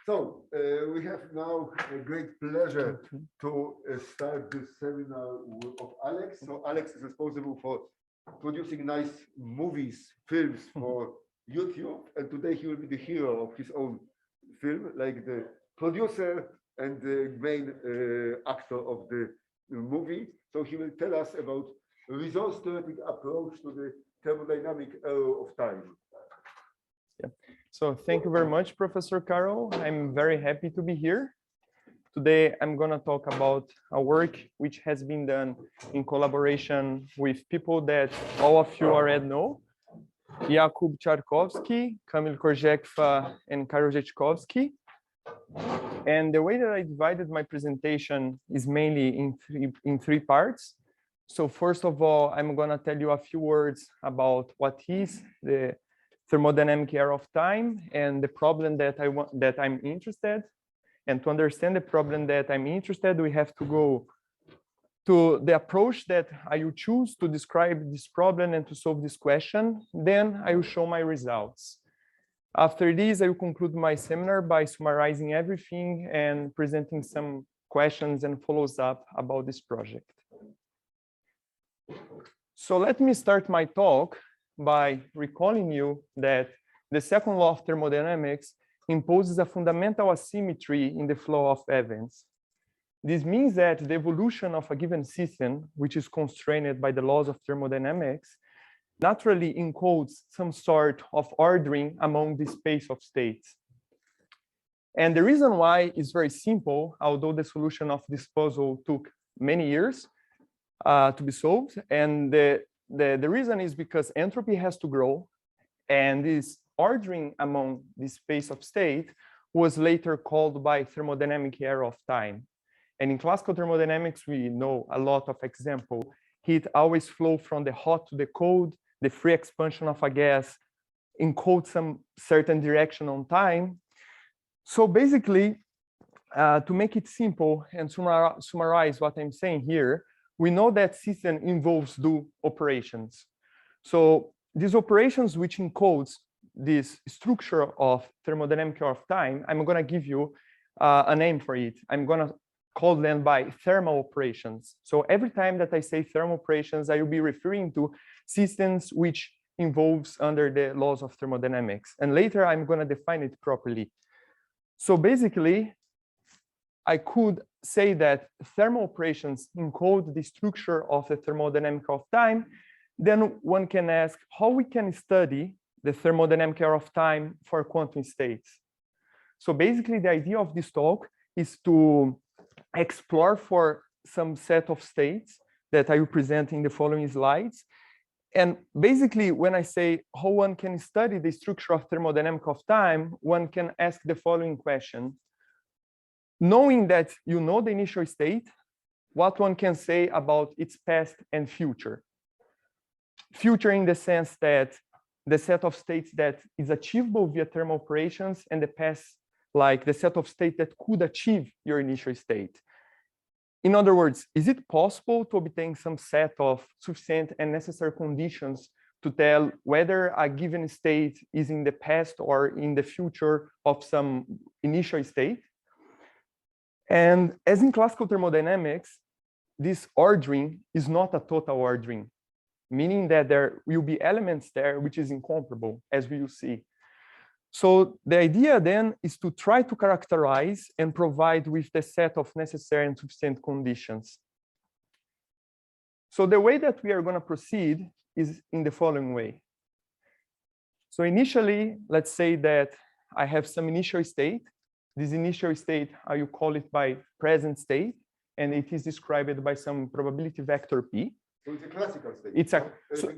We have now a great pleasure to start this seminar of Alex. So Alex is responsible for producing nice movies, films for YouTube, and today he will be the hero of his own film, like the producer and the main actor of the movie. So he will tell us about resource-theoretic approach to the thermodynamic era of time. Yeah. So thank you very much, Professor Carol. I'm very happy to be here. Today, I'm going to talk about a work which has been done in collaboration with people that all of you already know, Jakub Czarkowski, Kamil Korzekwa, and Karol Rzeczkowski. And the way that I divided my presentation is mainly in three parts. So first of all, I'm going to tell you a few words about what is the thermodynamic era of time and the problem that I'm interested. And to understand the problem that I'm interested, we have to go to the approach that I will choose to describe this problem and to solve this question. Then I will show my results. After this, I will conclude my seminar by summarizing everything and presenting some questions and follows up about this project. So let me start my talk by recalling you that the second law of thermodynamics imposes a fundamental asymmetry in the flow of events. This means that the evolution of a given system, which is constrained by the laws of thermodynamics, naturally encodes some sort of ordering among the space of states. And the reason why is very simple, although the solution of this puzzle took many years to be solved. And the reason is because entropy has to grow, and this ordering among the space of state was later called by thermodynamic era of time. And in classical thermodynamics, we know a lot of examples. Heat always flows from the hot to the cold. The free expansion of a gas encodes some certain direction on time. So basically, to make it simple and summarize what I'm saying here, we know that system involves do operations. So these operations which encodes this structure of thermodynamic era of time, I'm going to give you a name for it. I'm going to call them by thermal operations. So every time that I say thermal operations, I will be referring to systems which involves under the laws of thermodynamics. And later I'm going to define it properly. So basically, I could say that thermal operations encode the structure of the thermodynamic of time. Then one can ask how we can study the thermodynamic era of time for quantum states. So basically, the idea of this talk is to explore for some set of states that I will present in the following slides. And basically, when I say how one can study the structure of thermodynamic of time, one can ask the following question. Knowing that you know the initial state, what one can say about its past and future? Future in the sense that the set of states that is achievable via thermal operations, and the past, like the set of states that could achieve your initial state. In other words, is it possible to obtain some set of sufficient and necessary conditions to tell whether a given state is in the past or in the future of some initial state? And as in classical thermodynamics, this ordering is not a total ordering, meaning that there will be elements there which is incomparable, as we will see. So the idea then is to try to characterize and provide with the set of necessary and sufficient conditions. So the way that we are going to proceed is in the following way. So initially, let's say that I have some initial state. This initial state, I will call it by present state, and it is described by some probability vector P. So it's a classical state. It's a, so,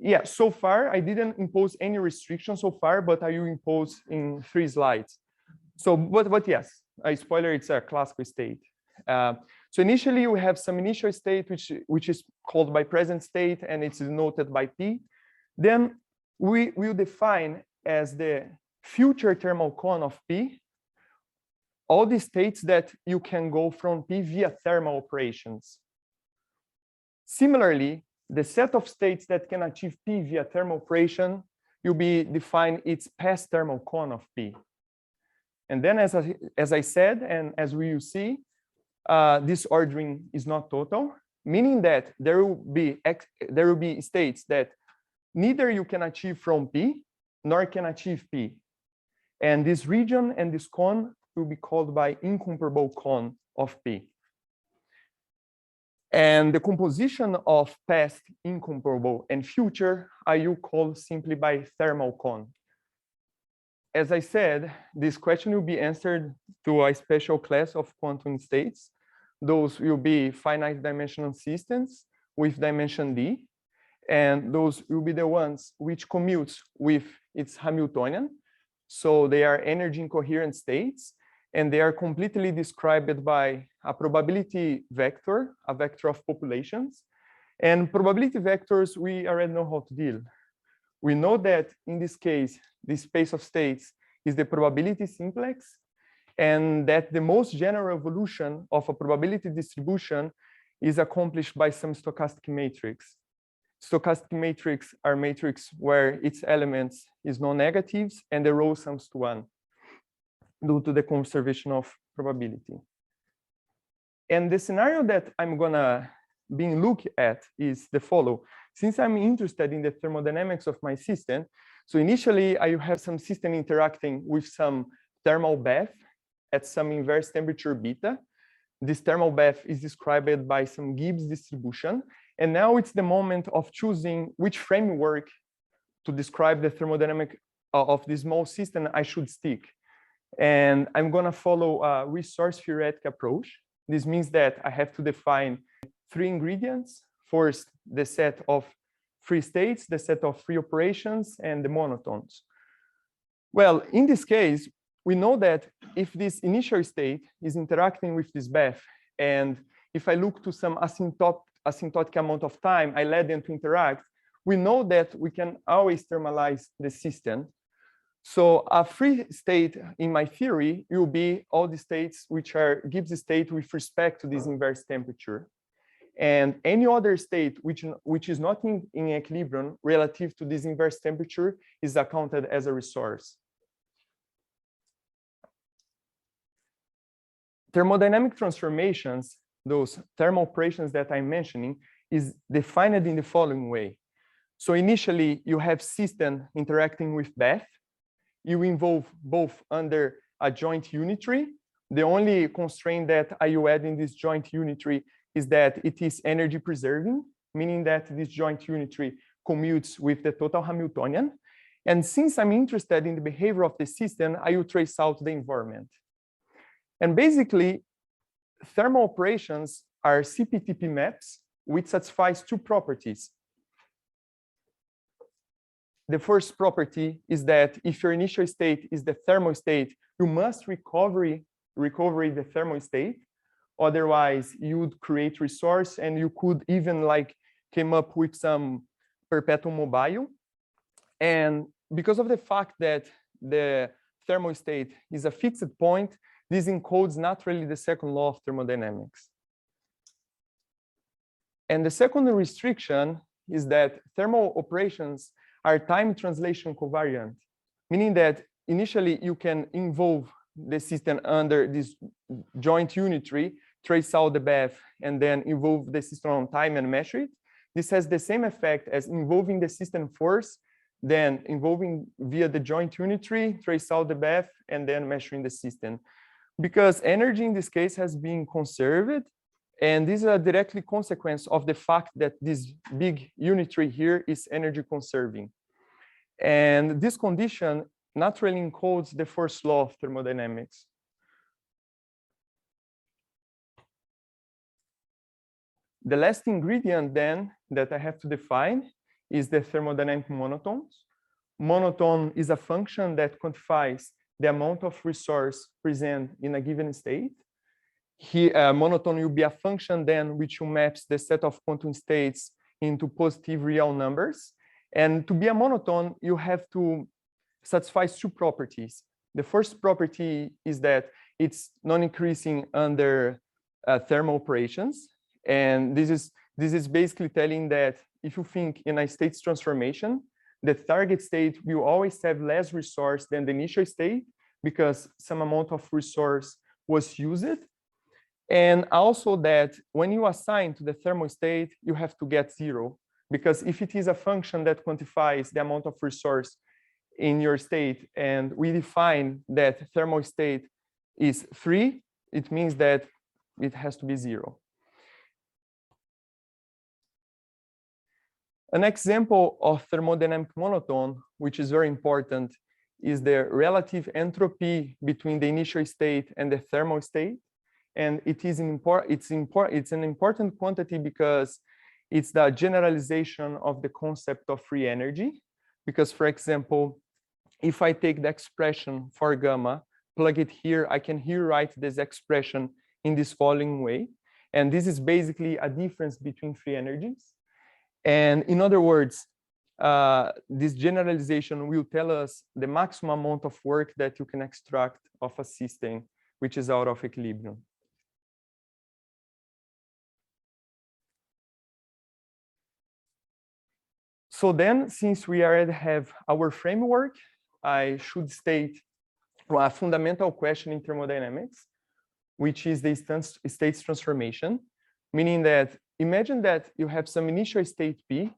yeah, so far I didn't impose any restriction so far, but I will impose in 3 slides. So, but yes, a spoiler, it's a classical state. So initially we have some initial state, which is called by present state, and it's denoted by P. Then we will define as the future thermal cone of P all the states that you can go from P via thermal operations. Similarly, the set of states that can achieve P via thermal operation will be defined its past thermal cone of P. And then as I said, and as we will see, this ordering is not total, meaning that there will be states that neither you can achieve from P nor can achieve P. And this region and this cone will be called by incomparable cone of P. And the composition of past, incomparable, and future I will call simply by thermal cone. As I said, this question will be answered through a special class of quantum states. Those will be finite dimensional systems with dimension d, and those will be the ones which commute with its Hamiltonian. So they are energy-incoherent states, and they are completely described by a probability vector, a vector of populations. And probability vectors, we already know how to deal. We know that in this case, the space of states is the probability simplex, and that the most general evolution of a probability distribution is accomplished by some stochastic matrix. Stochastic matrix are matrix where its elements is non-negatives and the row sums to 1 due to the conservation of probability. And the scenario that I'm gonna be looking at is the following. Since I'm interested in the thermodynamics of my system, so initially I have some system interacting with some thermal bath at some inverse temperature beta. This thermal bath is described by some Gibbs distribution. And now it's the moment of choosing which framework to describe the thermodynamic of this small system I should stick. And I'm gonna follow a resource-theoretic approach. This means that I have to define 3 ingredients. First, the set of free states, the set of free operations, and the monotones. Well, in this case, we know that if this initial state is interacting with this bath, and if I look to some asymptotic amount of time, I let them to interact, we know that we can always thermalize the system. So a free state in my theory will be all the states which are Gibbs state with respect to this inverse temperature. And any other state which is not in equilibrium relative to this inverse temperature is accounted as a resource. Thermodynamic transformations, those thermal operations that I'm mentioning, is defined in the following way. So initially, you have system interacting with bath. You involve both under a joint unitary. The only constraint that I will add in this joint unitary is that it is energy preserving, meaning that this joint unitary commutes with the total Hamiltonian. And since I'm interested in the behavior of the system, I will trace out the environment. And basically, thermal operations are CPTP maps which satisfies 2 properties. The first property is that if your initial state is the thermal state, you must recover the thermal state. Otherwise, you would create resource, and you could even like came up with some perpetual mobile. And because of the fact that the thermal state is a fixed point, this encodes naturally the second law of thermodynamics. And the second restriction is that thermal operations are time translation covariant, meaning that initially you can involve the system under this joint unitary, trace out the bath, and then involve the system on time and measure it. This has the same effect as involving the system first, then involving via the joint unitary, trace out the bath, and then measuring the system. Because energy in this case has been conserved, and this is a directly consequence of the fact that this big unitary here is energy conserving. And this condition naturally encodes the first law of thermodynamics. The last ingredient then that I have to define is the thermodynamic monotones. Monotone is a function that quantifies the amount of resource present in a given state. Here, monotone will be a function then which maps the set of quantum states into positive real numbers. And to be a monotone, you have to satisfy 2 properties. The first property is that it's non-increasing under thermal operations. And this is basically telling that if you think in a states transformation, the target state will always have less resource than the initial state, because some amount of resource was used. And also that when you assign to the thermal state, you have to get 0, because if it is a function that quantifies the amount of resource in your state, and we define that thermal state is 3, it means that it has to be 0. An example of thermodynamic monotone, which is very important, is the relative entropy between the initial state and the thermal state. And it's an important quantity because it's the generalization of the concept of free energy. Because, for example, if I take the expression for gamma, plug it here, I can here write this expression in this following way. And this is basically a difference between free energies. And in other words, this generalization will tell us the maximum amount of work that you can extract of a system which is out of equilibrium. So then, since we already have our framework, I should state a fundamental question in thermodynamics, which is the states transformation, meaning that imagine that you have some initial state P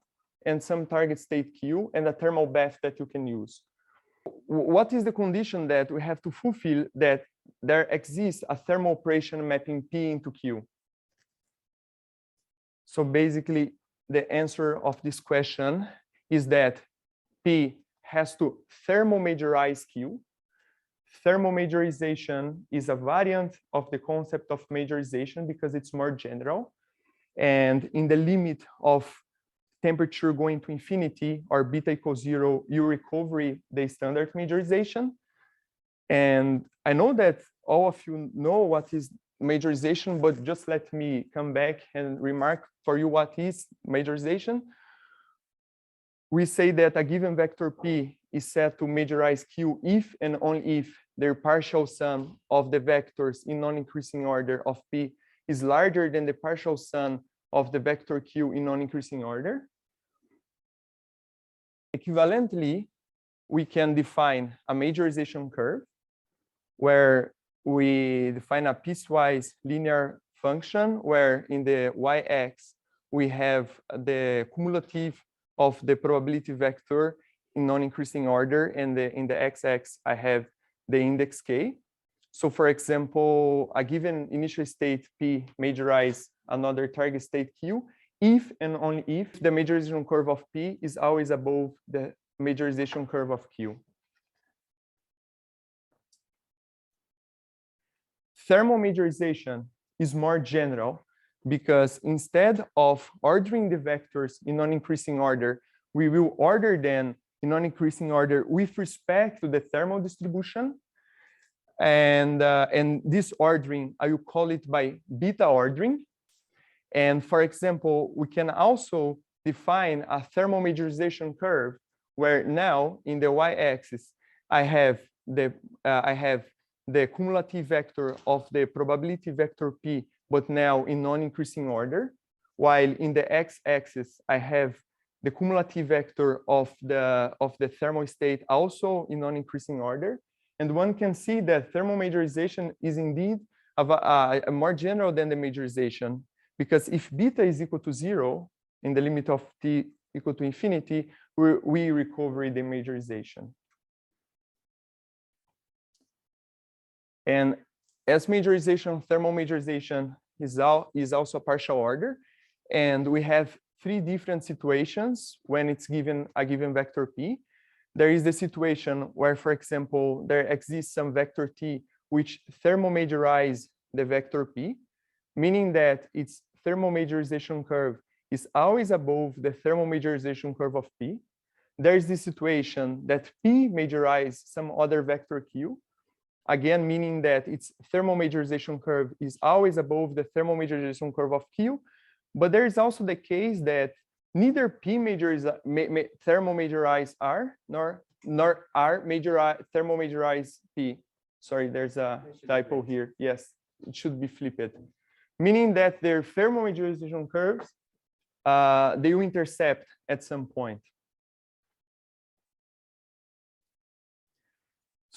and some target state Q and a thermal bath that you can use. What is the condition that we have to fulfill that there exists a thermal operation mapping P into Q? So basically, the answer of this question is that P has to thermomajorize Q. Thermomajorization is a variant of the concept of majorization because it's more general. And in the limit of temperature going to infinity or beta equals 0, you recover the standard majorization. And I know that all of you know what is majorization, but just let me come back and remark for you what is majorization. We say that a given vector P is set to majorize Q if and only if their partial sum of the vectors in non-increasing order of P is larger than the partial sum of the vector Q in non-increasing order. Equivalently, we can define a majorization curve where we define a piecewise linear function where in the y-axis we have the cumulative of the probability vector in non-increasing order, and in the x-axis I have the index k. So for example, a given initial state P majorize another target state Q if and only if the majorization curve of P is always above the majorization curve of Q. Thermal majorization is more general because instead of ordering the vectors in non-increasing order, we will order them in non-increasing order with respect to the thermal distribution. And this ordering, I will call it by beta ordering. And for example, we can also define a thermal majorization curve where now in the y-axis, I have the cumulative vector of the probability vector P, but now in non-increasing order, while in the x-axis, I have the cumulative vector of the thermal state also in non-increasing order. And one can see that thermal majorization is indeed more general than the majorization, because if beta is equal to 0 in the limit of t equal to infinity, we recover the majorization. And as majorization, thermal majorization is also a partial order. And we have 3 different situations when it's given a given vector P. There is the situation where, for example, there exists some vector T which thermomajorize the vector P, meaning that its thermal majorization curve is always above the thermal majorization curve of P. There is the situation that P majorize some other vector Q, again, meaning that its thermal majorization curve is always above the thermal majorization curve of Q. But there is also the case that neither P thermal majorize R, nor R thermal majorize P. Sorry, there's a typo here. Yes, it should be flipped. Meaning that their thermal majorization curves, they will intercept at some point.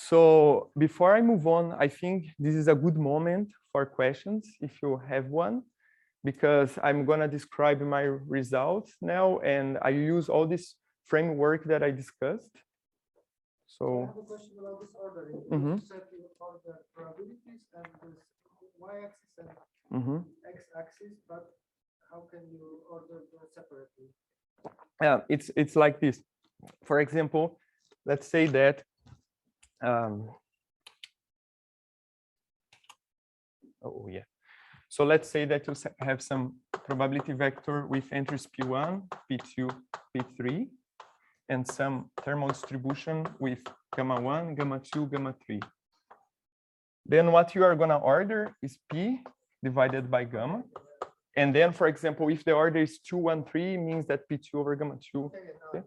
So before I move on, I think this is a good moment for questions, if you have one, because I'm gonna describe my results now, and I use all this framework that I discussed. So I have a question about this ordering. Mhm. You said you order probabilities and this y-axis and x-axis, but how can you order them separately? yeah, it's like this. For example, let's say that oh yeah. So let's say that you have some probability vector with entries P1, P2, P3, and some thermal distribution with gamma 1, gamma 2, gamma 3. Then what you are going to order is P divided by gamma. And then, for example, if the order is 2, 1, 3, means that P2 over gamma 2. Okay?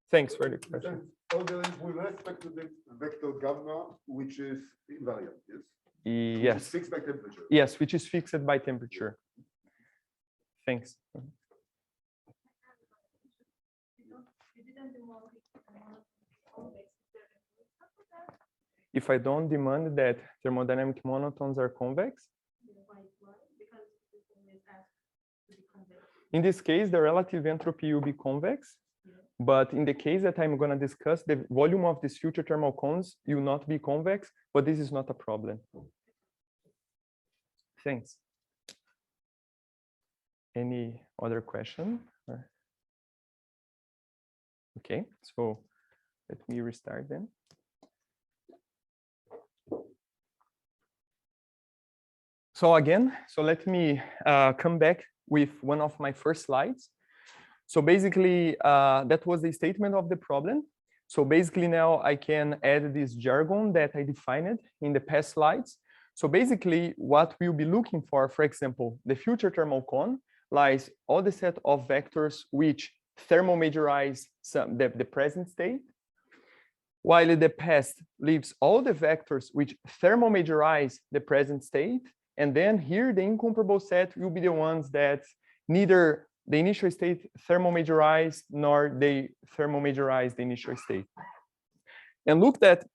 Thanks for the question. Order is with respect to the vector gamma, which is invariant, yes? Which is Yes. fixed by temperature. Yes, which is fixed by temperature. Thanks. If I don't demand that thermodynamic monotones are convex, in this case, the relative entropy will be convex. But in the case that I'm going to discuss, the volume of these future thermal cones will not be convex, but this is not a problem. Thanks. Any other question? Okay, so let me restart then. So again, so let me come back with one of my first slides. So basically, that was the statement of the problem. So basically now I can add this jargon that I defined in the past slides. So basically what we'll be looking for example, the future thermal cone lies all the set of vectors which thermomajorize the present state, while the past leaves all the vectors which thermomajorize the present state. And then here the incomparable set will be the ones that neither the initial state thermomajorize nor they thermomajorize the initial state. And look that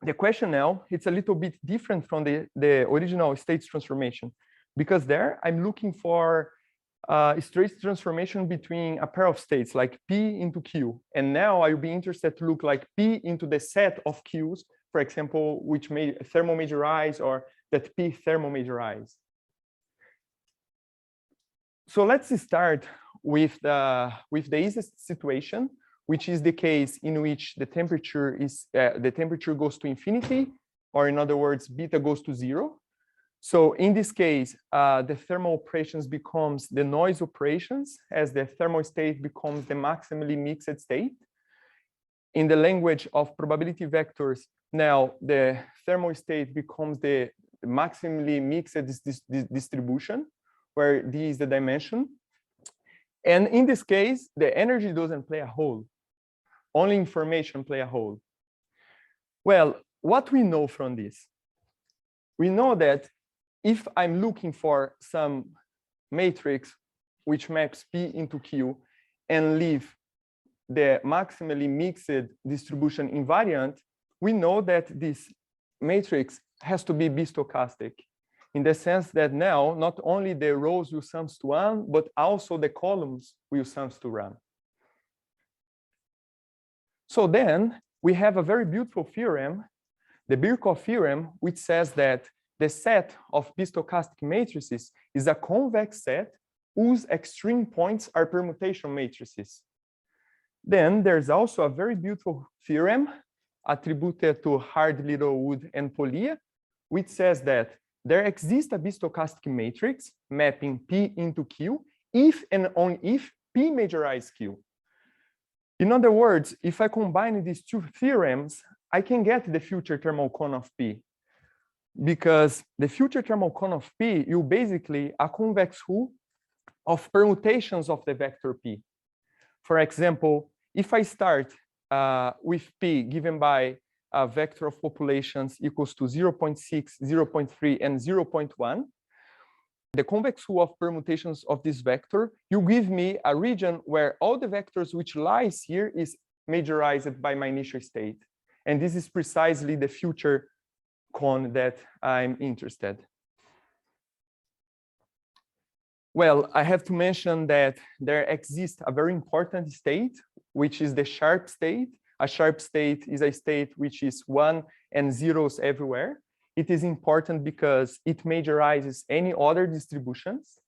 the question now, it's a little bit different from the original states transformation, because there I'm looking for a straight transformation between a pair of states like P into Q. And now I'll be interested to look like P into the set of Qs, for example, which may thermomajorize or that P thermomajorize. So let's start with the easiest situation, which is the case in which the temperature goes to infinity, or in other words, beta goes to 0. So in this case, the thermal operations becomes the noise operations as the thermal state becomes the maximally mixed state. In the language of probability vectors, now the thermal state becomes the maximally mixed distribution, where D is the dimension. And in this case, the energy doesn't play a role. Only information play a role. Well, what we know from this? We know that if I'm looking for some matrix which maps P into Q and leave the maximally mixed distribution invariant, we know that this matrix has to be B-stochastic, in the sense that now not only the rows will sums to 1, but also the columns will sums to 1. So then we have a very beautiful theorem, the Birkhoff theorem, which says that the set of B-stochastic matrices is a convex set whose extreme points are permutation matrices. Then there's also a very beautiful theorem attributed to Hard, Littlewood, and Pollia, which says that there exists a B-stochastic matrix mapping P into Q if and only if P majorizes Q. In other words, if I combine these two theorems, I can get the future thermal cone of P, because the future thermal cone of P is basically a convex hull of permutations of the vector P. For example, if I start with P given by a vector of populations equals to 0.6, 0.3, and 0.1, the convex hull of permutations of this vector, you give me a region where all the vectors which lies here is majorized by my initial state. And this is precisely the future con that I'm interested. Well, I have to mention that there exists a very important state, which is the sharp state. A sharp state is a state which is 1 and zeros everywhere. It is important because it majorizes any other distributions.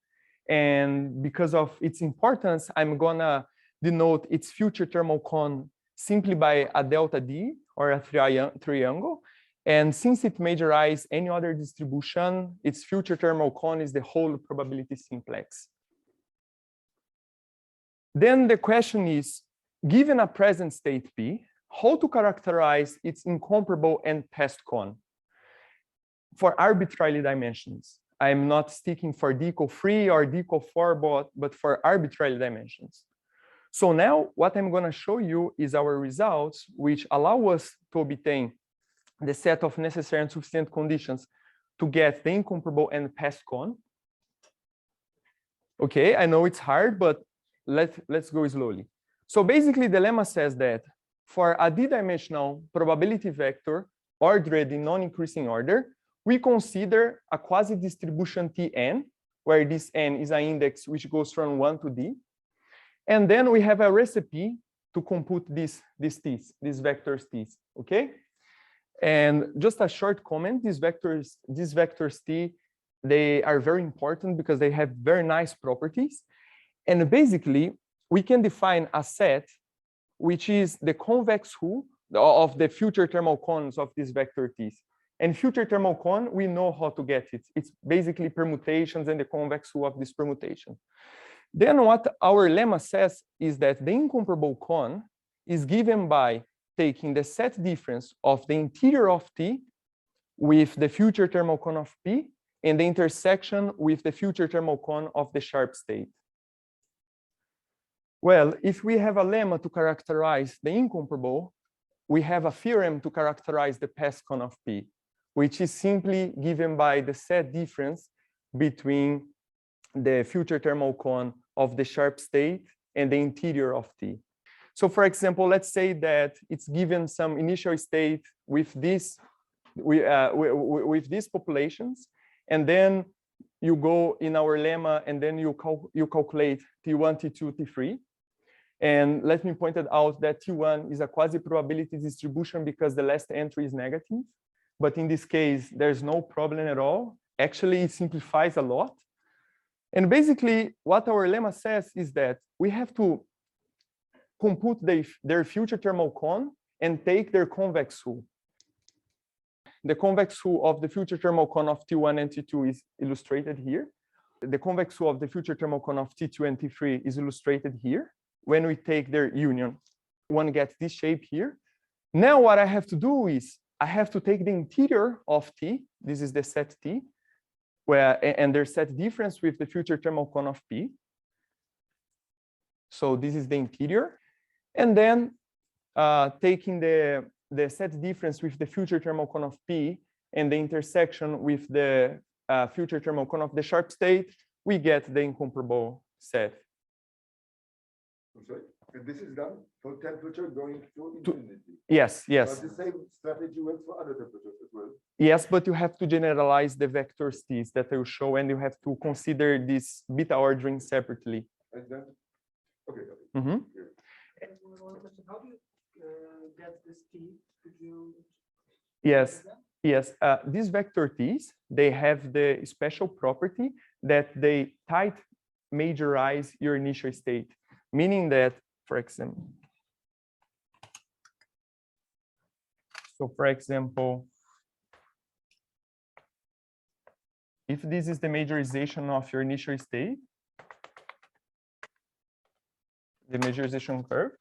And because of its importance, I'm gonna denote its future thermal con simply by a delta D or a triangle. And since it majorizes any other distribution, its future thermal con is the whole probability simplex. Then the question is, given a present state P, how to characterize its incomparable and past con for arbitrary dimensions. I'm not sticking for d equal 3 or d equal 4, but for arbitrary dimensions. So now what I'm going to show you is our results, which allow us to obtain the set of necessary and sufficient conditions to get the incomparable and past con. Okay, I know it's hard, but let's go slowly. So basically, the lemma says that for a d-dimensional probability vector ordered in non-increasing order, we consider a quasi-distribution Tn, where this n is an index which goes from 1 to d. And then we have a recipe to compute these t's, these vectors t's, okay? And just a short comment, these vectors t, they are very important because they have very nice properties. And basically, we can define a set which is the convex hull of the future thermal cons of these vector t's. And future thermal con, we know how to get it. It's basically permutations and the convex hull of this permutation. Then what our lemma says is that the incomparable con is given by taking the set difference of the interior of T with the future thermal con of P and the intersection with the future thermal con of the sharp state. Well, if we have a lemma to characterize the incomparable, we have a theorem to characterize the past con of P, which is simply given by the set difference between the future thermal con of the sharp state and the interior of T. So for example, let's say that it's given some initial state with these populations, and then you go in our lemma and then you calculate T1, T2, T3. And let me point it out that T1 is a quasi-probability distribution because the last entry is negative. But in this case, there's no problem at all. Actually, it simplifies a lot. And basically, what our lemma says is that we have to compute their future thermal con and take their convex hull. The convex hull of the future thermal con of T1 and T2 is illustrated here. The convex hull of the future thermal con of T2 and T3 is illustrated here. When we take their union, one gets this shape here. Now what I have to do is I have to take the interior of T. This is the set T, and their set difference with the future thermal con of P. So this is the interior. And then taking the set difference with the future thermal con of P and the intersection with the future thermal con of the sharp state, we get the incomparable set. Sorry. And this is done for temperature going to infinity. Yes, yes. But the same strategy works for other temperatures as well. Yes, but you have to generalize the vectors t's that I will show, and you have to consider this beta ordering separately. And then, okay. Mm-hmm. One question: how do you get this t? Could you? Yes. Yes, these vector t's, they have the special property that they tight majorize your initial state, meaning that, for example, if this is the majorization of your initial state, the majorization curve,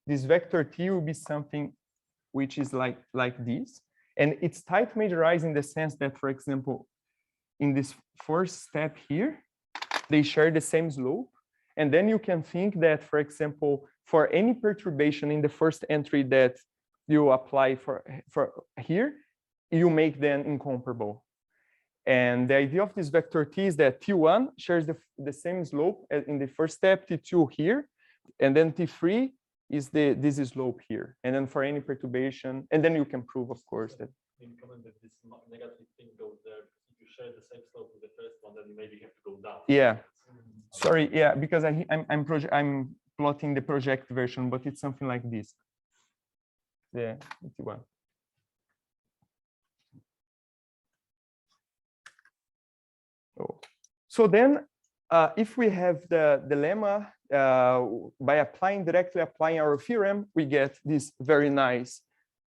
this vector t will be something which is like this. And it's tight majorized in the sense that, for example, in this first step here, they share the same slope. And then you can think that, for example, for any perturbation in the first entry that you apply for here, you make them incomparable. And the idea of this vector t is that T1 shares the same slope as in the first step, T2 here, and then T3 is this slope here, and then for any perturbation, and then you can prove, of course, that. Comment that this negative thing goes there. If you share the same slope with the first one, then you maybe have to go down. Yeah. Sorry. Yeah, because I'm plotting the project version, but it's something like this. Yeah, it's one. Oh. So then, if we have the lemma, by directly applying our theorem, we get this very nice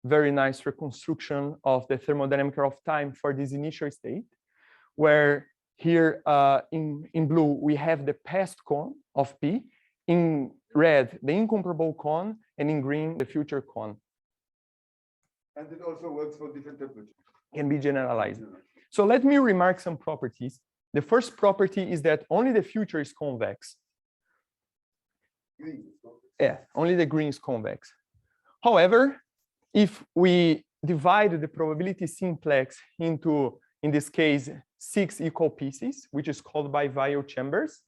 reconstruction of the thermodynamic of time for this initial state, where here in blue, we have the past cone of P, in red, the incomparable cone, and in green, the future cone. And it also works for different temperatures. Can be generalized. So let me remark some properties. The first property is that only the future is convex. Green is convex. Yeah, only the green is convex. However, if we divide the probability simplex into, in this case, 6 equal pieces, which is called bivial chambers,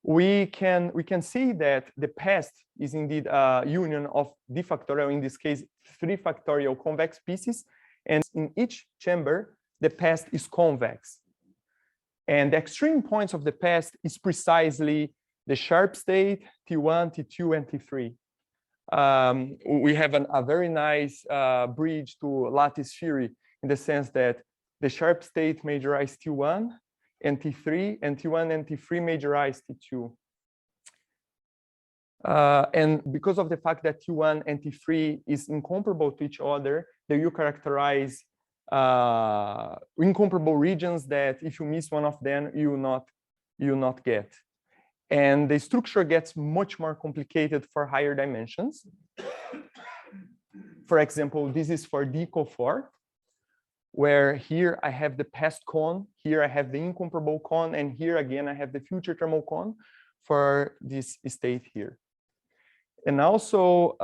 we can see that the past is indeed a union of d factorial, in this case, 3 factorial convex pieces, and in each chamber, the past is convex. And the extreme points of the past is precisely the sharp state, T1, T2, and T3. We have a very nice bridge to lattice theory in the sense that the sharp state majorize T1 and T3, and T1 and T3 majorize T2. And because of the fact that T1 and T3 is incomparable to each other, they will characterize incomparable regions that if you miss one of them, you will not get. And the structure gets much more complicated for higher dimensions. For example, this is for D equal 4, where here I have the past cone, here I have the incomparable cone, and here again I have the future thermal cone for this state here. And also,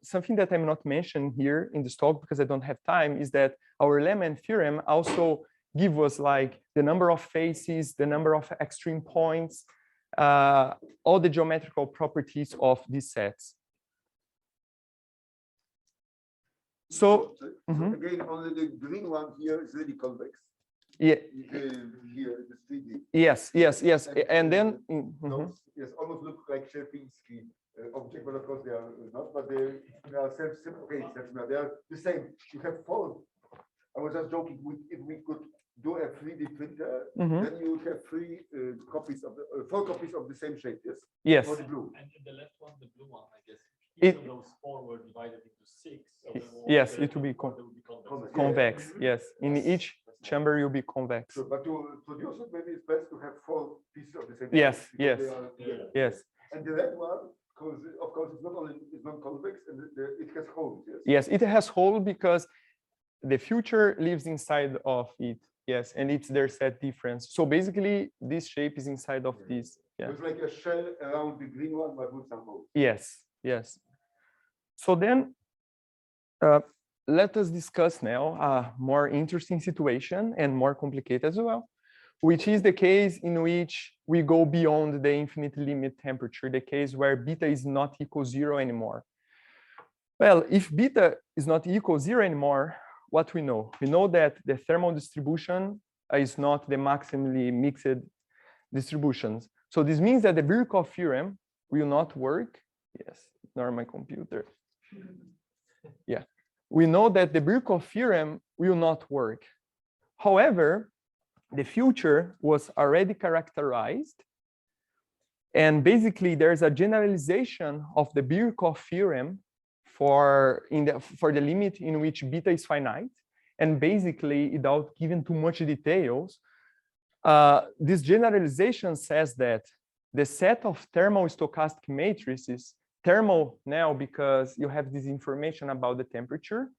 something that I'm not mentioning here in this talk because I don't have time is that our lemma and theorem also give us like the number of faces, the number of extreme points, all the geometrical properties of these sets. So again, only the green one here is really convex. Yeah. Here, the 3D. Yes. And then yes, almost look like Sierpinski object, but of course they are not. But they are self-similar. They are the same. You have 4. I was just joking. If we could do a 3D printer, then you have 3 copies of the 4 copies of the same shape. Yes. Yes. For the blue. And in the left one, the blue one, I guess. Each of those 4 were divided into 6. So yes, it will be convex. Yes, in each chamber you'll be convex. So, but to produce it, maybe it's best to have 4 pieces of the same. Yes. Yes. And the red one, because of course it's not convex, and it has holes. Yes. Yes, it has hole because the future lives inside of it. Yes, and it's their set difference. So basically, this shape is inside of this. Yeah. It's like a shell around the green one, but with some holes. Yes. So then, let us discuss now a more interesting situation and more complicated as well, which is the case in which we go beyond the infinite limit temperature, the case where beta is not equal 0 anymore. Well, if beta is not equal 0 anymore, what we know? We know that the thermal distribution is not the maximally mixed distributions. So this means that the Birkhoff theorem will not work. Yes, ignore my computer. Yeah, we know that the Birkhoff theorem will not work. However, the future was already characterized. And basically, there's a generalization of the Birkhoff theorem for the limit in which beta is finite. And basically, without giving too much details, this generalization says that the set of thermal stochastic matrices, thermal now because you have this information about the temperature,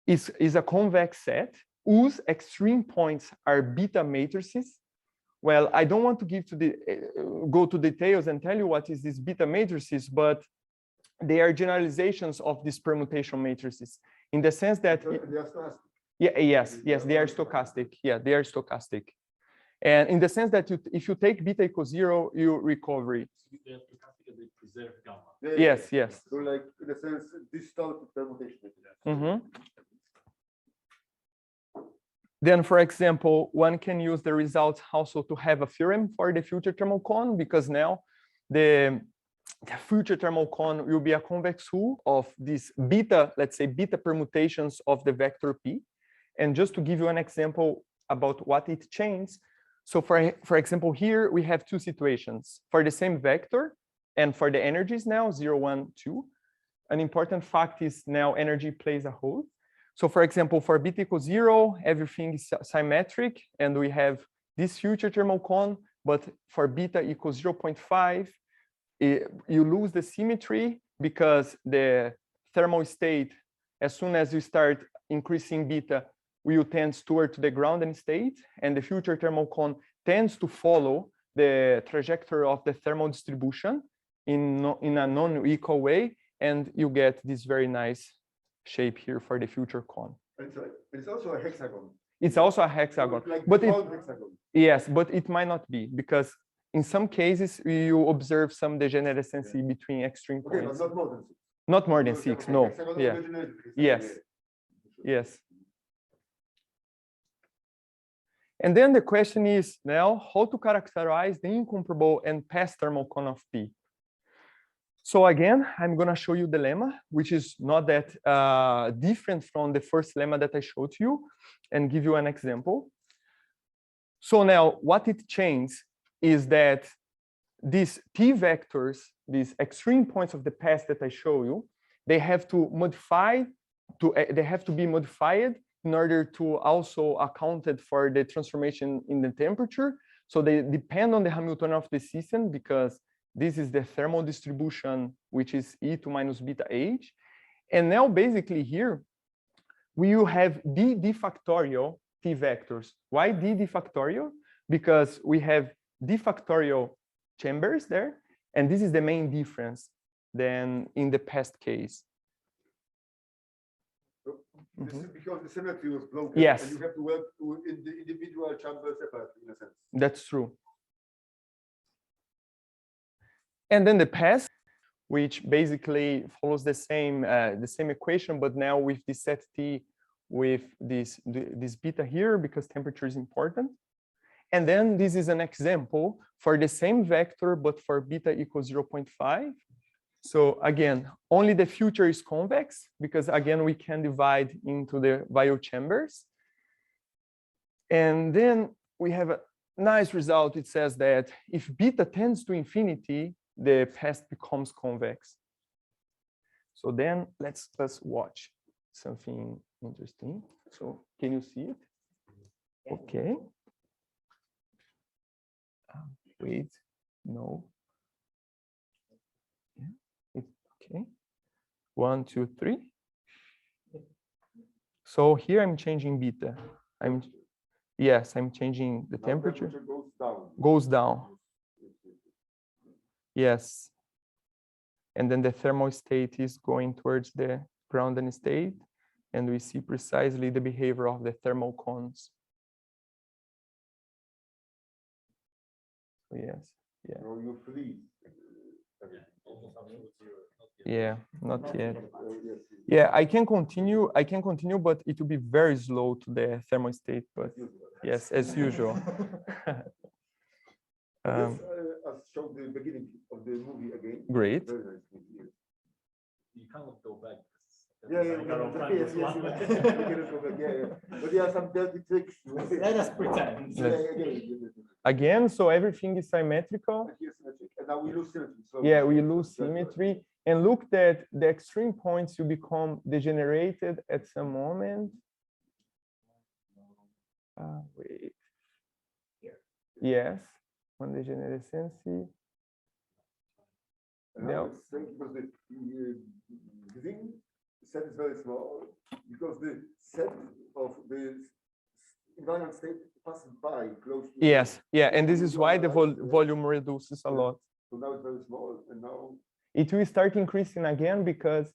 is a convex set whose extreme points are beta matrices. Well, I don't want to go to details and tell you what is this beta matrices, but they are generalizations of these permutation matrices in the sense that They are stochastic. Yes, they are stochastic. Yeah, they are stochastic. And in the sense that if you take beta equals 0, you recover it. They are stochastic they preserve gamma. Yes, yes. So like in a sense, distorted permutation. Then, for example, one can use the results also to have a theorem for the future thermal cone, because now the future thermal cone will be a convex hull of these beta, let's say beta permutations of the vector P. And just to give you an example about what it changes. So for example, here we have two situations for the same vector and for the energies now 0, 1, 2. An important fact is now energy plays a role. So for example, for beta equals 0, everything is symmetric and we have this future thermal cone, but for beta equals 0.5, you lose the symmetry because the thermal state, as soon as you start increasing beta, will tend toward to the grounding state, and the future thermal cone tends to follow the trajectory of the thermal distribution in a non-equal way, and you get this very nice shape here for the future cone. It's also a hexagon. It's also a hexagon, like but hexagon. Yes, but it might not be, because in some cases you observe some degeneracy between extreme points. But not more than 6. Not more than 6, no. Yeah. Yes. Yes. And then the question is now how to characterize the incomparable and past thermal cone of P. So again, I'm going to show you the lemma, which is not that different from the first lemma that I showed you, and give you an example. So now what it changes is that these P vectors, these extreme points of the past that I show you, they have to be modified in order to also accounted for the transformation in the temperature. So they depend on the Hamiltonian of the system, because this is the thermal distribution, which is E to minus beta H. And now basically here, we will have d factorial T vectors. Why d factorial? Because we have d factorial chambers there, and this is the main difference than in the past case. This is because the symmetry was broken. Yes. And you have to work in the individual chambers separately, in a sense. That's true. And then the past, which basically follows the same equation, but now with this set T with this beta here, because temperature is important. And then this is an example for the same vector, but for beta equals 0.5. So again, only the future is convex, because again, we can divide into the vial chambers. And then we have a nice result. It says that if beta tends to infinity, the past becomes convex. So then let's watch something interesting. So can you see it? Okay. Wait, no. Okay, 1, 2, 3. So here I'm changing beta. I'm changing the temperature. Goes down. Yes. And then the thermal state is going towards the grounding state, and we see precisely the behavior of the thermal cones. Yes. Yeah. You freeze. Yeah, not yet. Yeah, I can continue, but it will be very slow to the thermal state, but yes, as usual. I'll show the beginning of the movie again. Great. Very nice movie. You cannot go back. Yes. But there are some dirty tricks. Let us pretend. Again, so everything is symmetrical. And now we lose symmetry. So yeah, we lose symmetry. And look that the extreme points will become degenerated at some moment. Wait. Here. Yes, one degeneracy. Now it's strange because the thing set is very small, because the set of the invariant state passes by close to. Yes, yeah, and this is why the volume reduces a lot. So now it's very small, and now it will start increasing again, because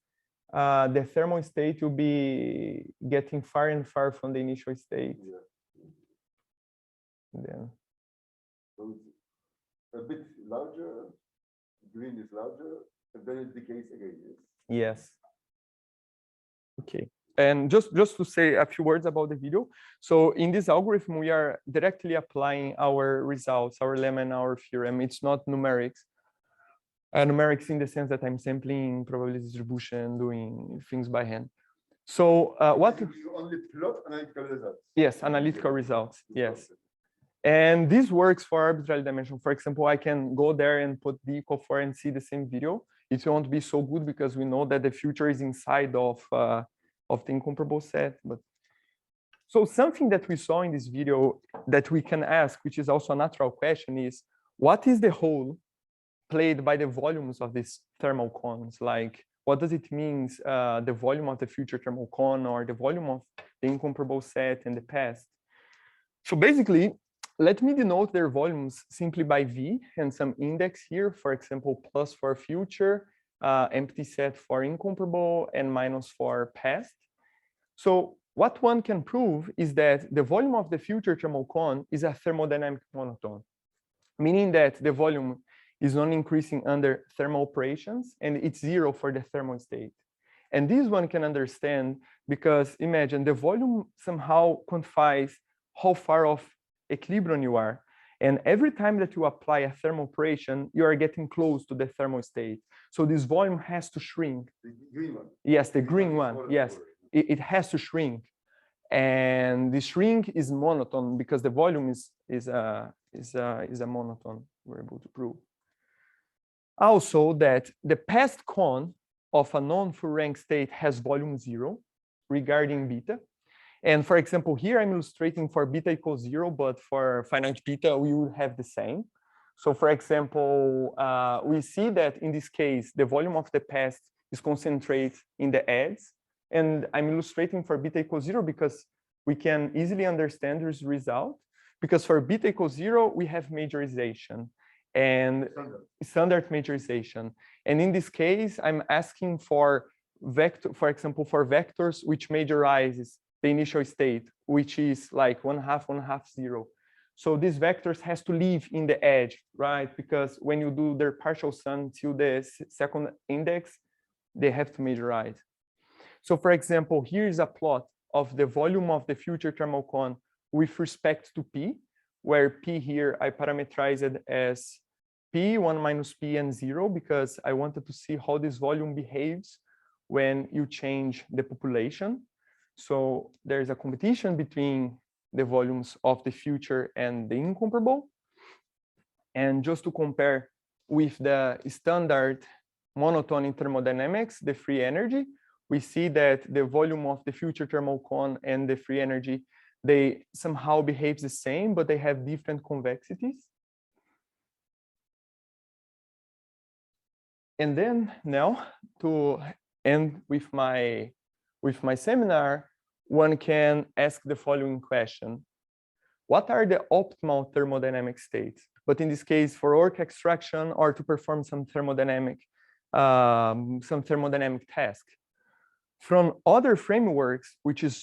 the thermal state will be getting far and far from the initial state. Yeah. Then. So it's a bit larger. green is larger, and then it decays again. Yes. Okay. And just to say a few words about the video. So in this algorithm, we are directly applying our results, our lemma and our theorem. It's not numerics. Numerics in the sense that I'm sampling probability distribution, doing things by hand. So what? You only plot analytical results. Yes, analytical results. Yes. And this works for arbitrary dimension. For example, I can go there and put d equal 4 and see the same video. It won't be so good because we know that the future is inside of the incomparable set. But so something that we saw in this video that we can ask, which is also a natural question, is what is the role played by the volumes of these thermal cones? Like, what does it mean, the volume of the future thermal cone or the volume of the incomparable set in the past? So basically, let me denote their volumes simply by V and some index here, for example, plus for future, empty set for incomparable, and minus for past. So what one can prove is that the volume of the future thermal cone is a thermodynamic monotone, meaning that the volume is not increasing under thermal operations, and it's 0 for the thermal state. And this one can understand because imagine the volume somehow quantifies how far off equilibrium you are. And every time that you apply a thermal operation, you are getting close to the thermal state. So this volume has to shrink. The green one. Yes, the green one. Yes, it has to shrink. And the shrink is monotone because the volume is a monotone. We're able to prove. Also that the past cone of a non-full rank state has volume 0 regarding beta. And for example, here I'm illustrating for beta equals 0, but for finite beta, we would have the same. So for example, we see that in this case, the volume of the past is concentrated in the edges. And I'm illustrating for beta equals 0 because we can easily understand this result. Because for beta equals 0, we have majorization and standard majorization. And in this case, I'm asking for vector, for example, for vectors which majorizes the initial state, which is like 1/2, 1/2, 0. So these vectors has to live in the edge, right? Because when you do their partial sum till the second index, they have to majorize. So for example, here is a plot of the volume of the future thermal cone with respect to P, where P here I parameterized as P, 1 minus P and 0, because I wanted to see how this volume behaves when you change the population. So there's a competition between the volumes of the future and the incomparable. And just to compare with the standard monotone in thermodynamics, the free energy, we see that the volume of the future thermal cone and the free energy, they somehow behave the same, but they have different convexities. And then now to end with my seminar, one can ask the following question. What are the optimal thermodynamic states? But in this case, for work extraction or to perform some thermodynamic task. From other frameworks, which is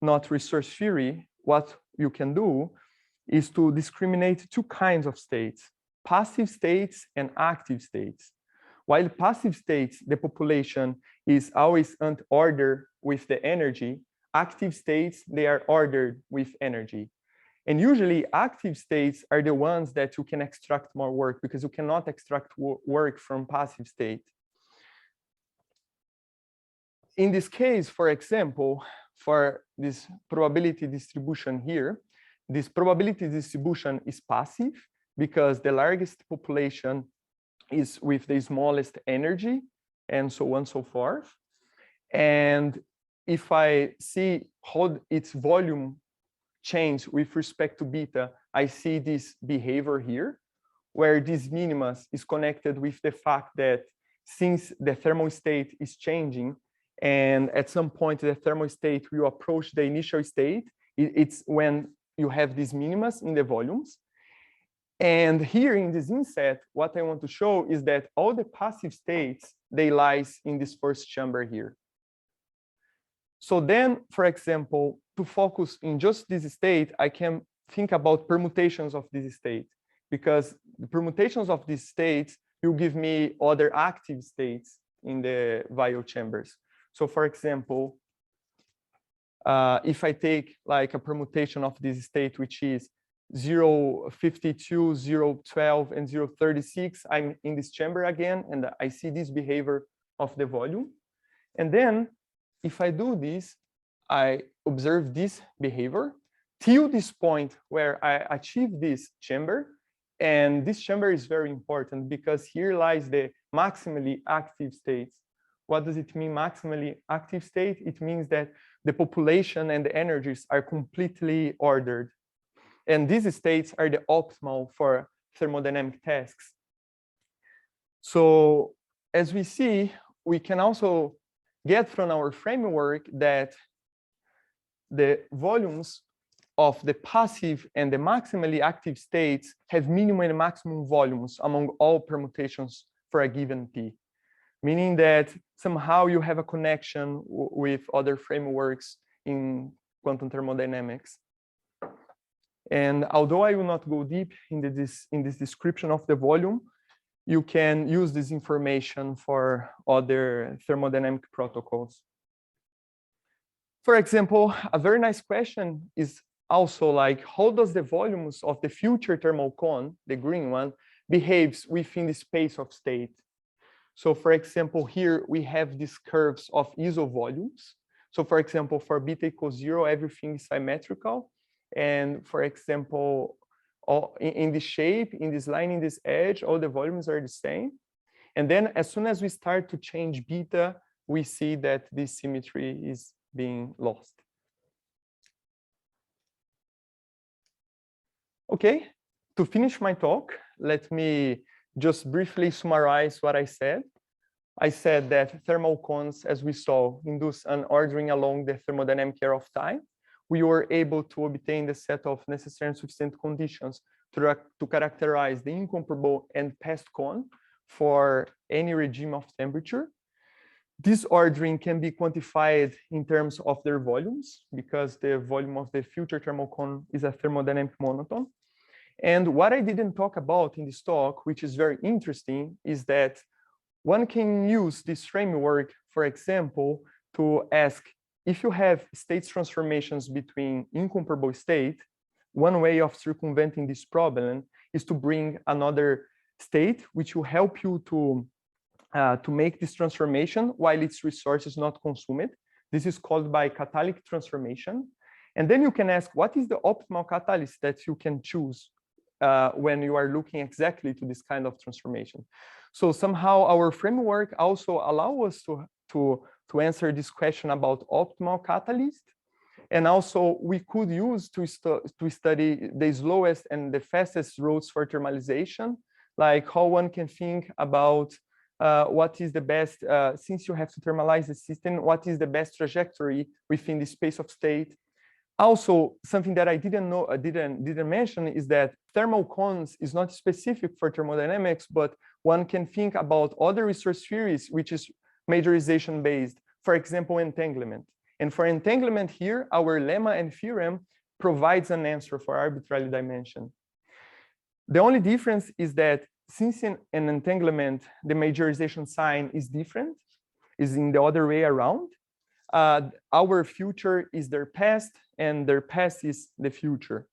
not resource theory, what you can do is to discriminate two kinds of states, passive states and active states. While passive states, the population is always unordered with the energy, active states, they are ordered with energy. And usually active states are the ones that you can extract more work because you cannot extract work from passive state. In this case, for example, for this probability distribution here, this probability distribution is passive because the largest population is with the smallest energy and so on and so forth. And if I see how its volume change with respect to beta, I see this behavior here, where this minima is connected with the fact that since the thermal state is changing, and at some point the thermal state will approach the initial state, it's when you have these minima in the volumes. And here in this inset, what I want to show is that all the passive states, they lies in this first chamber here. So then, for example, to focus in just this state, I can think about permutations of this state, because the permutations of these states will give me other active states in the vial chambers. So for example, if I take like a permutation of this state, which is 052, 012, and 036, I'm in this chamber again, and I see this behavior of the volume. And then if I do this, I observe this behavior till this point where I achieve this chamber. And this chamber is very important because here lies the maximally active states. What does it mean, maximally active state? It means that the population and the energies are completely ordered. And these states are the optimal for thermodynamic tasks. So as we see, we can also get from our framework that the volumes of the passive and the maximally active states have minimum and maximum volumes among all permutations for a given P, meaning that somehow you have a connection with other frameworks in quantum thermodynamics. And although I will not go deep in this description of the volume, you can use this information for other thermodynamic protocols. For example, a very nice question is also like, how does the volumes of the future thermal cone, the green one, behaves within the space of state? So for example, here we have these curves of isovolumes. So for example, for beta equals 0, everything is symmetrical. And for example, in this shape, in this line, in this edge, all the volumes are the same. And then as soon as we start to change beta, we see that this symmetry is being lost. Okay, to finish my talk, let me just briefly summarize what I said. I said that thermal cones, as we saw, induce an ordering along the thermodynamic arc of time. We were able to obtain the set of necessary and sufficient conditions to characterize the incomparable and past cone for any regime of temperature. This ordering can be quantified in terms of their volumes, because the volume of the future thermal cone is a thermodynamic monotone. And what I didn't talk about in this talk, which is very interesting, is that one can use this framework, for example, to ask if you have states transformations between incomparable states. One way of circumventing this problem is to bring another state, which will help you to make this transformation while its resource is not consumed. This is called by catalytic transformation. And then you can ask, what is the optimal catalyst that you can choose when you are looking exactly to this kind of transformation? So somehow our framework also allows us to answer this question about optimal catalyst. And also we could use to study the slowest and the fastest routes for thermalization, like how one can think about what is the best, since you have to thermalize the system, what is the best trajectory within the space of state. Also, something that I didn't mention is that thermal cones is not specific for thermodynamics, but one can think about other resource theories, which is majorization based, for example, entanglement. And for entanglement here, our lemma and theorem provides an answer for arbitrary dimension. The only difference is that since in an entanglement, the majorization sign is different, is in the other way around, our future is their past and their past is the future.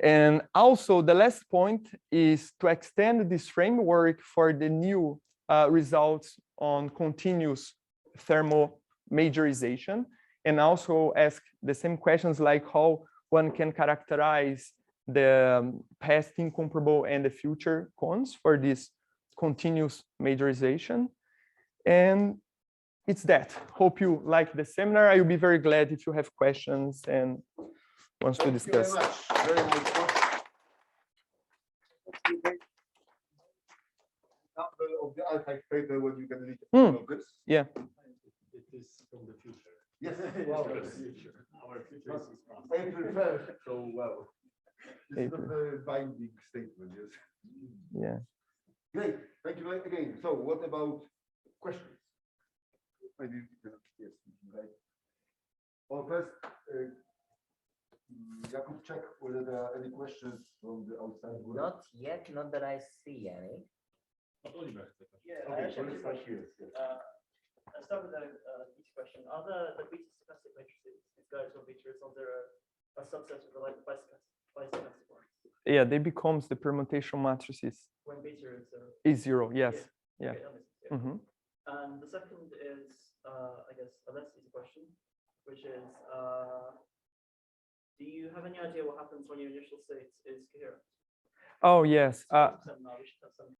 And also the last point is to extend this framework for the new results on continuous thermal majorization, and also ask the same questions like how one can characterize the past incomparable and the future cones for this continuous majorization. And it's that. Hope you like the seminar. I will be very glad if you have questions and wants to discuss. Thank you very much. Number of the archive paper when you can read all of this. Yeah. It is from the future. Yes. Wow. Wow. Our future is past. April 1st. So well. This is April. not a binding statement, yes. Yeah. Great. Thank you again. So what about questions? Maybe yes, right. Well, first, Jakub, check whether there are any questions from the outside world. Not yet, not that I see any. Oliver. Yeah, I Okay, actually let's have a start question. here. Yes. I'll start with each question. Are the beta stochastic matrices, these guys or matrices, are there a subset of the like bistochastic ones? Yeah, they becomes the permutation matrices. When beta Is zero, yes. Yeah. Okay, that makes sense, yeah. Mhm. And the second is, I guess, a less easy question, which is, do you have any idea what happens when your initial state is coherent? Oh, yes. Now we should have some.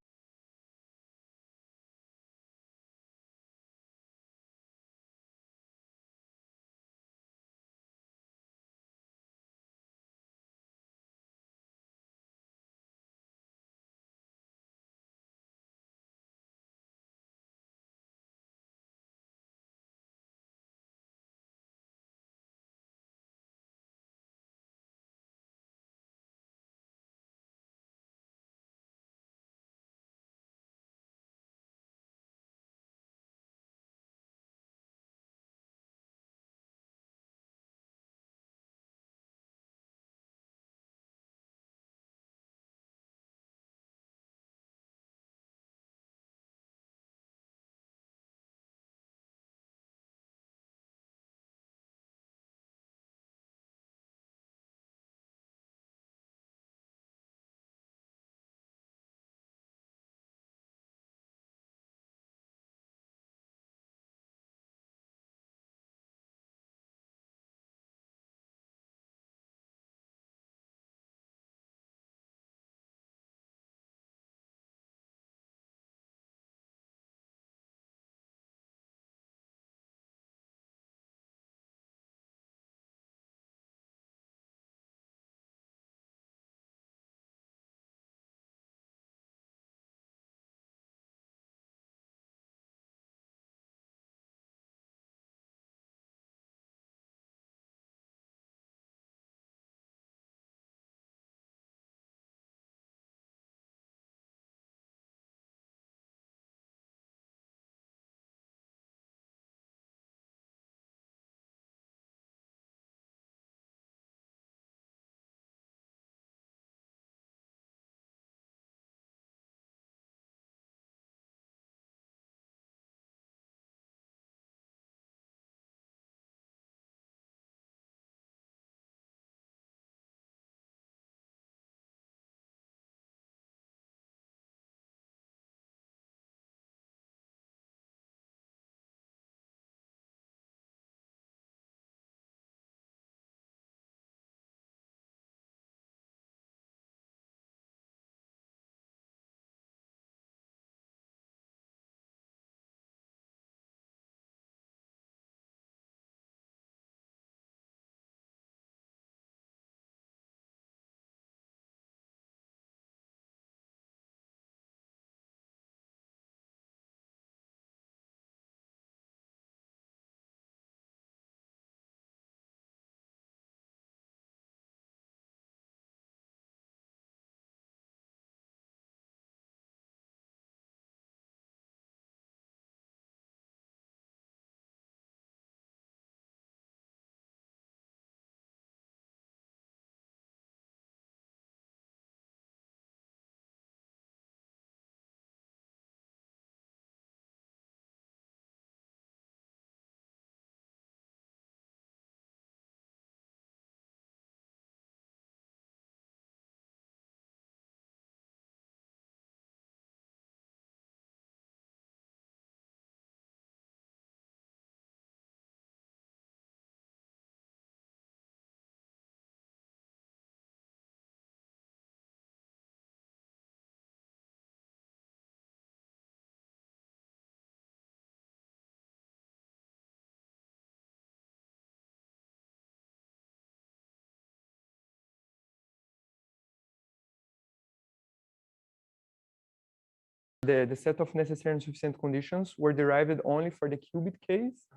The set of necessary and sufficient conditions were derived only for the qubit case,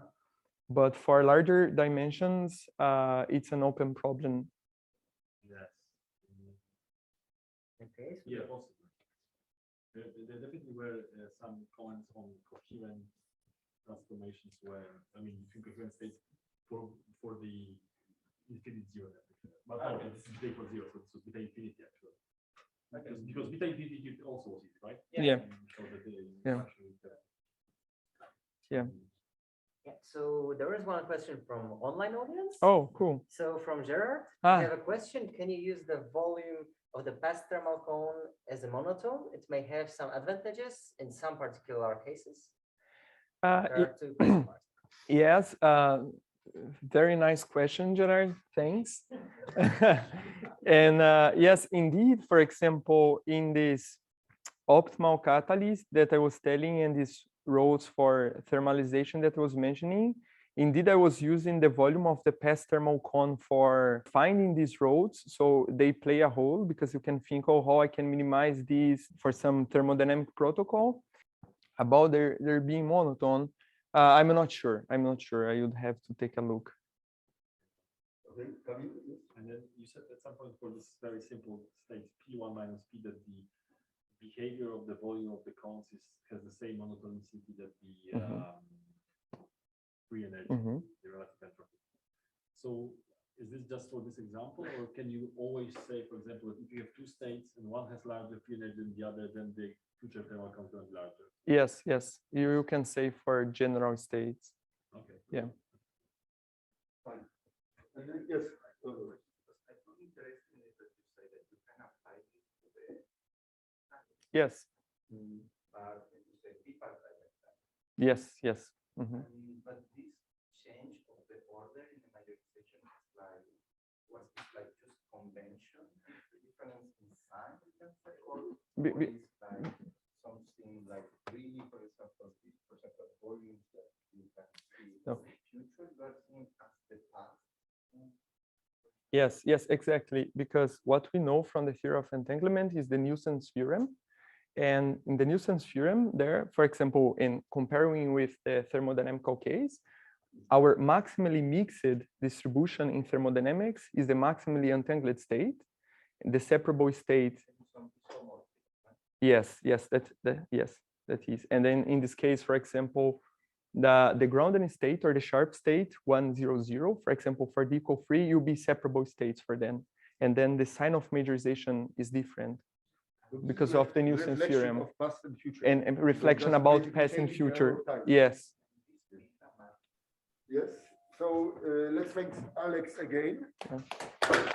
but for larger dimensions, it's an open problem. Yes. Okay, so Yeah, possibly. There definitely were some comments on coherent transformations where, I mean, incoherent states for the infinite zero. But no, it's beta equals zero, so it's beta infinity actually. Because beta infinity also was easy, right? Yeah. So that Yeah. Yeah. Yeah, so there is one question from online audience. Oh, cool. So from Gerard, Ah. I have a question. Can you use the volume of the past thermal cone as a monotone? It may have some advantages in some particular cases. There are two question marks. Yes, very nice question, Gerard. Thanks. And yes, indeed, for example, in this optimal catalyst that I was telling and these roles for thermalization that I was mentioning, indeed, I was using the volume of the past thermal cone for finding these roads. So they play a role because you can think, oh, how I can minimize these for some thermodynamic protocol. About their being monotone, I'm not sure. I'm not sure. I would have to take a look. Okay, Camille, yes. And then you said at some point for this very simple state P1 minus P that the behavior of the volume of the cones has the same monotonicity that the free energy, the relative entropy. So is this just for this example, or can you always say, for example, if you have two states and one has larger free energy than the other, then the future thermal cones are larger? Yes, yes. You can say for general states. Okay. Yeah. Fine. And then, yes. I found interesting is that you say that you can apply this to the Yes. but you say people like that. Yes, yes. Mhm. But this change of the order in the majorization is like was it like just convention, the difference in sign, we can say, or Be- be- is like something like really, for example, volumes that you can see No. in the future, you are seeing as the past. Yes, yes, exactly. Because what we know from the theory of entanglement is the Newton's theorem. And in the Newton's theorem there, for example, in comparing with the thermodynamical case, our maximally mixed distribution in thermodynamics is the maximally untangled state. The separable state. Yes, yes, that is. And then in this case, for example, the grounded state or the sharp state 100, for example, for the equal free, you'll be separable states for them. And then the sign of majorization is different because of the Newton's theorem Of past and future. and reflection about past and future. Yes. Yes. So let's thank Alex again. Yeah.